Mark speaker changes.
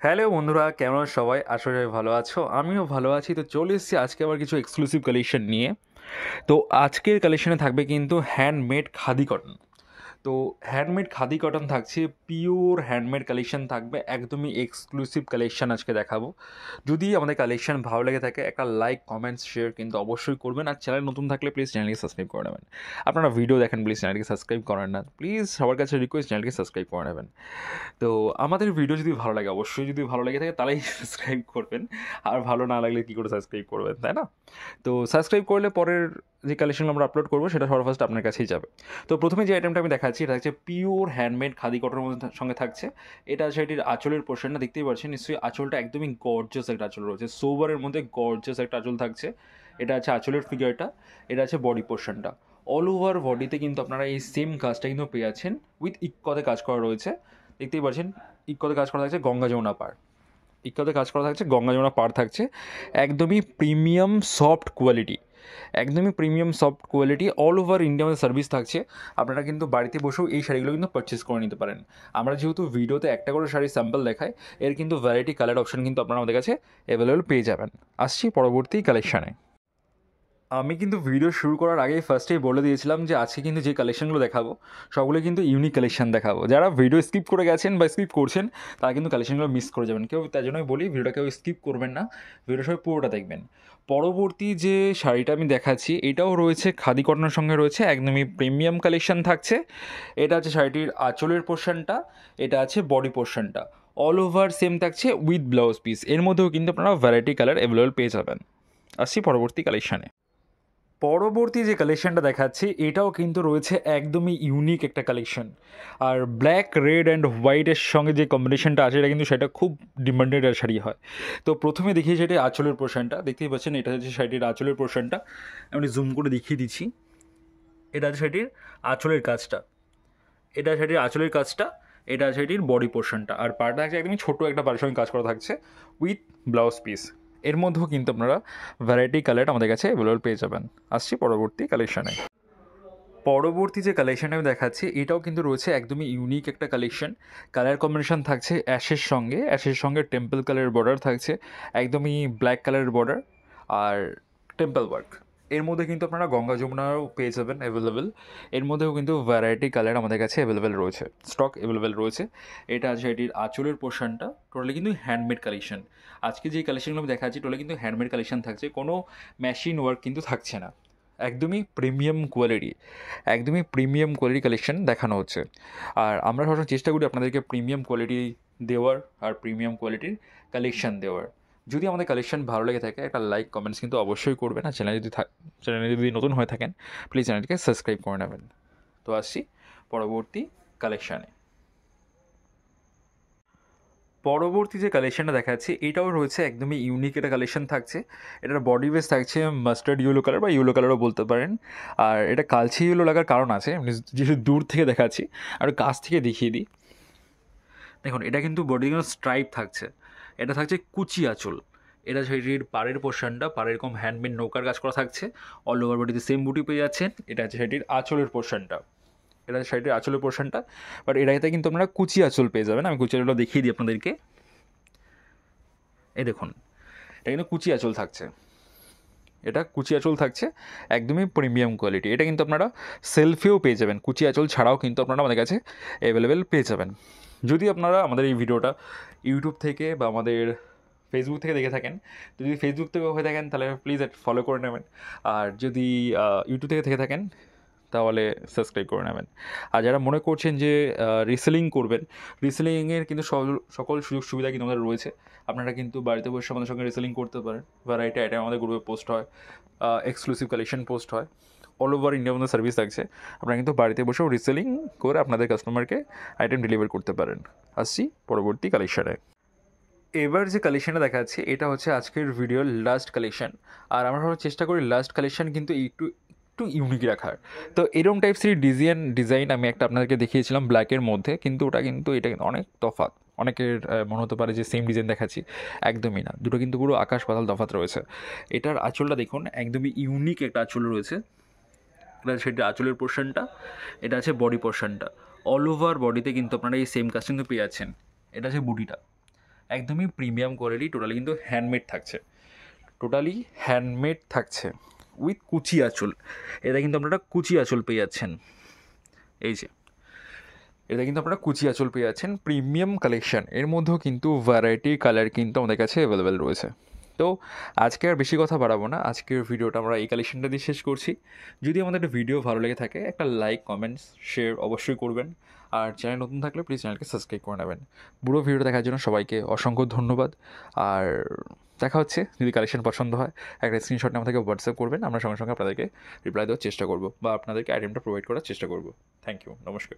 Speaker 1: Hello বন্ধুরা, কেমন আছো সবাই? আশা করি ভালো আছো। আমিও ভালো আছি। তো চলে এসেছি আজকে আবার কিছু এক্সক্লুসিভ কালেকশন নিয়ে। তো আজকের কালেকশনে থাকবে কিন্তু হ্যান্ডমেড খাদি কটন। তো হ্যান্ডমেড খাদি কটন থাকছে, পিওর হ্যান্ডমেড কালেকশন থাকবে, একদমই এক্সক্লুসিভ কালেকশন আজকে দেখাবো। যদি আমাদের কালেকশন ভালো লেগে থাকে একটা লাইক, কমেন্টস, শেয়ার কিন্তু অবশ্যই করবেন। আর চ্যানেল নতুন থাকলে প্লিজ চ্যানেলকে সাবস্ক্রাইব করে নেবেন। আপনারা ভিডিও দেখেন, প্লিজ চ্যানেলকে সাবস্ক্রাইব করেন না, প্লিজ সবার কাছে রিকোয়েস্ট চ্যানেলকে সাবস্ক্রাইব করে নেবেন। তো আমাদের ভিডিও যদি ভালো লাগে, অবশ্যই যদি ভালো লেগে থাকে তাহলেই সাবস্ক্রাইব করবেন। আর ভালো না লাগলে কী করে সাবস্ক্রাইব করবেন, তাই না? তো সাবস্ক্রাইব করলে পরের যে কালেকশন আমরা আপলোড করবো সেটা সবার ফার্স্ট আপনার কাছেই যাবে। তো প্রথমে যে আইটেমটা আমি দেখাচ্ছি এটা হচ্ছে পিওর হ্যান্ডমেড খাদি কটনের মধ্যে সঙ্গে থাকছে। এটা আছে এটির আঁচলের পোর্শনটা, দেখতেই পাচ্ছেন নিশ্চয়ই। আঁচলটা একদমই গর্জাস একটা আঁচল রয়েছে, সোবারের মধ্যে গর্জাস একটা আঁচল থাকছে। এটা আছে আঁচলের ফিগারটা, এটা আছে বডি পোর্শনটা। অল ওভার বডিতে কিন্তু আপনারা এই সেম কাজটা কিন্তু পেয়ে যাচ্ছেন, উইথ ইক্কতে কাজ করা রয়েছে। দেখতেই পাচ্ছেন ইক্কতে কাজ করা থাকছে, গঙ্গা যমুনা পাড়। ইক্কতে কাজ করা থাকছে, গঙ্গা যমুনা পাড় থাকছে। একদমই প্রিমিয়াম সফট কোয়ালিটি, একদমই premium soft quality. All over India আমাদের সার্ভিস থাকছে। আপনারা কিন্তু বাড়িতে বসেও এই শাড়িগুলো কিন্তু পারচেস করে নিতে পারেন। আমরা যেহেতু ভিডিওতে একটা করে শাড়ির স্যাম্পল দেখাই, এর কিন্তু ভ্যারাইটি কালার অপশন কিন্তু আপনারা আমাদের কাছে অ্যাভেলেবল পেয়ে যাবেন। আসছি পরবর্তী কালেকশানে। আমি কিন্তু ভিডিও শুরু করার আগেই ফার্স্টেই বলে দিয়েছিলাম যে আজকে কিন্তু যে কালেকশনগুলো দেখাবো সবগুলো কিন্তু ইউনিক কালেকশন দেখাবো। যারা ভিডিও স্কিপ করে গেছেন বা স্কিপ করছেন তারা কিন্তু কালেকশনগুলো মিস করে যাবেন। কেউ তার জন্যই বলি ভিডিওটা কেউ স্কিপ করবেন না, ভিডিও সবাই পুরোটা দেখবেন। পরবর্তী যে শাড়িটা আমি দেখাচ্ছি এটাও রয়েছে খাদি কটনের সঙ্গে, রয়েছে একদমই প্রিমিয়াম কালেকশন থাকছে। এটা হচ্ছে শাড়িটির আঁচলের পোর্শনটা, এটা আছে বডি পোর্শনটা। অল ওভার সেম থাকছে উইথ ব্লাউজ পিস। এর মধ্যেও কিন্তু আপনারা ভ্যারাইটি কালার অ্যাভেলেবল পেয়ে যাবেন। আসছি পরবর্তী কালেকশানে। পরবর্তী যে কালেকশনটা দেখাচ্ছি এটাও কিন্তু রয়েছে একদমই ইউনিক একটা কালেকশন। আর ব্ল্যাক, রেড অ্যান্ড হোয়াইটের সঙ্গে যে কম্বিনেশনটা আছে এটা কিন্তু সেটা খুব ডিমান্ডেড শাড়ি হয়। তো প্রথমে দেখিয়ে সেটা আঁচলের পোর্শনটা, দেখতেই পাচ্ছেন এটা হচ্ছে শাড়িটির আঁচলের পোর্শনটা। আমি জুম করে দেখিয়ে দিচ্ছি। এটা হচ্ছে শাড়িটির আঁচলের কাজটা, এটা শাড়িটির আঁচলের কাজটা, এটা শাড়িটির বডি পোর্শনটা। আর পাড়টা থাকছে একদমই ছোটো একটা পারিশ্রমিক কাজ করা থাকছে উইথ ব্লাউজ পিস। এর মধ্যেও কিন্তু আপনারা ভ্যারাইটি কালার আমাদের কাছে অ্যাভেলেবল পেয়ে যাবেন। আসছি পরবর্তী কালেকশানে। পরবর্তী যে কালেকশানটা আমি দেখাচ্ছি এটাও কিন্তু রয়েছে একদমই ইউনিক একটা কালেকশন। কালার কম্বিনেশন থাকছে অ্যাশের সঙ্গে টেম্পল কালারের বর্ডার থাকছে, একদমই ব্ল্যাক কালারের বর্ডার আর টেম্পল ওয়ার্ক। এর মধ্যে কিন্তু আপনারা গঙ্গা যমুনাও পেয়ে যাবেন অ্যাভেলেবেল। এর মধ্যেও কিন্তু ভ্যারাইটি কালার আমাদের কাছে অ্যাভেলেবেল রয়েছে, স্টক অ্যাভেলেবেল রয়েছে। এটা আছে এটির আঁচলের পোর্শনটা, টোটালি কিন্তু হ্যান্ডমেড কালেকশন। আজকে যে কালেকশনগুলো আমি দেখাচ্ছি টোটালি কিন্তু হ্যান্ডমেড কালেকশন থাকছে, কোনো মেশিন ওয়ার্ক কিন্তু থাকছে না। একদমই প্রিমিয়াম কোয়ালিটি, একদমই প্রিমিয়াম কোয়ালিটি কালেকশন দেখানো হচ্ছে। আর আমরা সবসময় চেষ্টা করি আপনাদেরকে প্রিমিয়াম কোয়ালিটি দেওয়ার আর প্রিমিয়াম কোয়ালিটির কালেকশন দেওয়ার। যদি আমাদের কালেকশন ভালো লেগে থাকে একটা লাইক, কমেন্টস কিন্তু অবশ্যই করবেন। আর চ্যানেলে যদি নতুন হয়ে থাকেন প্লিজ চ্যানেলটিকে সাবস্ক্রাইব করে নেবেন। তো আসছি পরবর্তী কালেকশানে। পরবর্তী যে কালেকশনটা দেখাচ্ছি এটাও রয়েছে একদমই ইউনিক একটা কালেকশন থাকছে। এটার বডি বেস থাকছে মাস্টার্ড ইয়েলো কালার বা ইয়েলো কালারও বলতে পারেন। আর এটা কালচে ইয়েলো লাগার কারণ আছে, যেহেতু দূর থেকে দেখাচ্ছি আর কাছ থেকে দেখিয়ে দিই। দেখুন এটা কিন্তু বডি স্ট্রাইপ থাকছে, এটা থাকছে কুচি আঁচল। এটা সেটির পাড়ের পোর্শনটা, পাড়ের এরকম হ্যান্ডমেড নৌকার কাজ করা থাকছে। অল ওভার বডিতে সেম বুটি পেয়ে যাচ্ছেন। এটা হচ্ছে সেটির আঁচলের পোর্শনটা, এটা শাড়িটির আঁচলের পোর্শনটা। বাট এটাতে কিন্তু আপনারা কুচি আঁচল পেয়ে যাবেন। আমি কুচি আঁচলটা দেখিয়ে দিই আপনাদেরকে। এই দেখুন এটা কিন্তু কুচি আঁচল থাকছে, এটা কুচি আঁচল থাকছে, একদমই প্রিমিয়াম কোয়ালিটি। এটা কিন্তু আপনারা সেলফিও পেয়ে যাবেন, কুচি আঁচল ছাড়াও কিন্তু আপনারা আমাদের কাছে অ্যাভেলেবেল পেয়ে যাবেন। যদি আপনারা আমাদের এই ভিডিওটা ইউটিউব থেকে বা আমাদের ফেসবুক থেকে দেখে থাকেন, তো যদি ফেসবুক থেকে হয়ে থাকেন তাহলে প্লিজ ফলো করে নেবেন। আর যদি ইউটিউব থেকে থেকে থাকেন তাহলে সাবস্ক্রাইব করে নেবেন। আর যারা মনে করছেন যে রিসেলিং করবেন, রিসেলিংয়ের কিন্তু সকল সুযোগ সুবিধা কিন্তু আমাদের রয়েছে। আপনারা কিন্তু বাড়িতে বসে আমাদের সঙ্গে রিসেলিং করতে পারেন। ভ্যারাইটি আইটেম আমাদের গ্রুপে পোস্ট হয়, এক্সক্লুসিভ কালেকশন পোস্ট হয়। অল ওভার ইন্ডিয়া আমাদের সার্ভিস থাকছে। আপনারা কিন্তু বাড়িতে বসেও রিসেলিং করে আপনাদের কাস্টমারকে আইটেম ডেলিভার করতে পারেন। আসছি পরবর্তী কালেকশানে। এবার যে কালেকশানটা দেখাচ্ছি এটা হচ্ছে আজকের ভিডিওর লাস্ট কালেকশান। আর আমরা সবাই চেষ্টা করি লাস্ট কালেকশান কিন্তু একটু একটু ইউনিক রাখার। তো এরকম টাইপসের ডিজাইন আমি একটা আপনাদেরকে দেখিয়েছিলাম ব্ল্যাকের মধ্যে, কিন্তু এটা কিন্তু অনেক তফাৎ। অনেকের মনে হতে পারে যে সেম ডিজাইন দেখাচ্ছি, একদমই না। দুটো কিন্তু পুরো আকাশ পাতাল তফাৎ রয়েছে। এটার আঁচলটা দেখুন, একদমই ইউনিক একটা আঁচল রয়েছে। এটা সেটা আঁচলের পোর্শনটা, এটা আছে বডি পোর্শনটা। অল ওভার বডিতে কিন্তু আপনারা এই সেম কাজ কিন্তু পেয়ে যাচ্ছেন। এটা আছে বুটিটা, একদমই প্রিমিয়াম কোয়ালিটি, টোটালি কিন্তু হ্যান্ডমেড থাকছে উইথ কুচি আঁচল। এটা কিন্তু আপনারা কুচি আঁচল পেয়ে যাচ্ছেন, এই যে এটা কিন্তু আপনারা কুচি আঁচল পেয়ে যাচ্ছেন, প্রিমিয়াম কালেকশান। এর মধ্যেও কিন্তু ভ্যারাইটি কালার কিন্তু আমাদের কাছে অ্যাভেলেবেল রয়েছে। তো আজকে আর বেশি কথা বাড়াবো না, আজকের ভিডিওটা আমরা এই কালেকশানটা দিয়ে শেষ করছি। যদি আমাদের একটা ভিডিও ভালো লেগে থাকে একটা লাইক, কমেন্টস, শেয়ার অবশ্যই করবেন। আর চ্যানেল নতুন থাকলে প্লিজ চ্যানেলকে সাবস্ক্রাইব করে নেবেন। পুরো ভিডিওটা দেখার জন্য সবাইকে অসংখ্য ধন্যবাদ। আর দেখা হচ্ছে, যদি কালেকশন পছন্দ হয় একটা স্ক্রিনশট আমাদেরকে হোয়াটসঅ্যাপ করবেন, আমরা সঙ্গে সঙ্গে আপনাদেরকে রিপ্লাই দেওয়ার চেষ্টা করবো বা আপনাদেরকে আইটেমটা প্রোভাইড করার চেষ্টা করবো। থ্যাংক ইউ, নমস্কার।